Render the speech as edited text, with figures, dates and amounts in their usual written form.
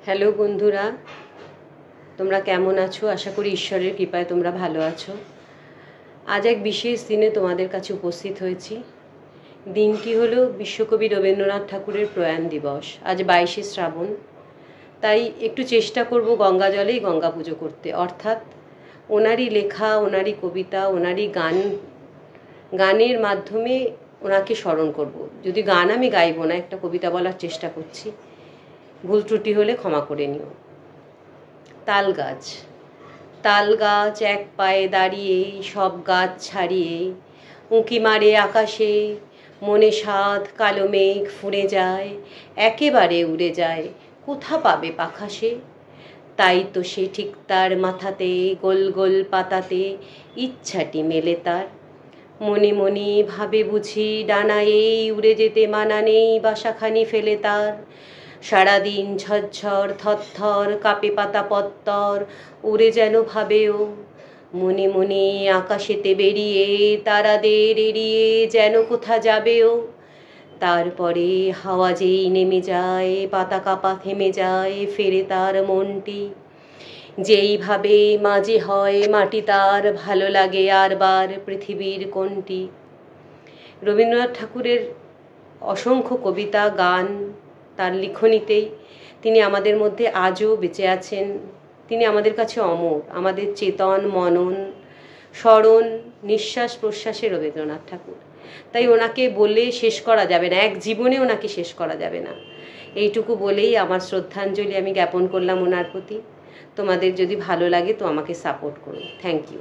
Hello বন্ধুরা, তোমরা কেমন আছো? আশা করি ঈশ্বরের কৃপায় তোমরা ভালো আছো। আজ এক বিশেষ দিনে তোমাদের কাছে উপস্থিত হয়েছি। দিনটি হলো বিশ্বকবি রবীন্দ্রনাথ ঠাকুরের প্রয়াণ দিবস। আজ 22শে শ্রাবণ। তাই একটু চেষ্টা করব গঙ্গা জলেই গঙ্গা পুজো করতে, অর্থাৎ ওনারই লেখা, ওনারই কবিতা, ওনারই গানের মাধ্যমে ওনাকে স্মরণ করব। যদি গান আমি গাইব না, একটা কবিতা বলার চেষ্টা করছি, ভুল ত্রুটি হলে ক্ষমা করে নিও। তাল গাছ। তাল গাছ এক পায়ে দাঁড়িয়ে সব গাছ ছাড়িয়ে উঁকি মারে আকাশে, মনে সাধ কালো মেঘ ফুঁড়ে যায়, একেবারে উড়ে যায়, কোথা পাবে পাখা সে? তাই তো সে ঠিক তার মাথাতে গোল গোল পাতাতে ইচ্ছাটি মেলে তার। মনে মনে ভাবে বুঝি ডানায়েই উড়ে যেতে মানা নেই, বাসাখানি ফেলে তার। সারাদিন ঝরঝর থরথর কাঁপে পাতা পত্তর, উড়ে যেন ভাবেও মনে মনে আকাশেতে বেরিয়ে তারাদের এড়িয়ে যেন কোথা যাবেও। তারপরে হাওয়া যেই নেমে যায়, পাতা কাঁপা থেমে যায়, ফেরে তার মনটি। যেইভাবে মাঝে হয় মাটি তার, ভালো লাগে আরবার পৃথিবীর কোনটি। রবীন্দ্রনাথ ঠাকুরের অসংখ্য কবিতা, গান তার লিখনীতেই তিনি আমাদের মধ্যে আজও বেঁচে আছেন। তিনি আমাদের কাছে অমর, আমাদের চেতন, মনন, স্মরণ, নিঃশ্বাস প্রশ্বাসে রবীন্দ্রনাথ ঠাকুর। তাই ওনাকে বলে শেষ করা যাবে না, এক জীবনে ওনাকে শেষ করা যাবে না। এইটুকু বলেই আমার শ্রদ্ধাঞ্জলি আমি জ্ঞাপন করলাম ওনার প্রতি। তোমাদের যদি ভালো লাগে তো আমাকে সাপোর্ট করো। Thank you.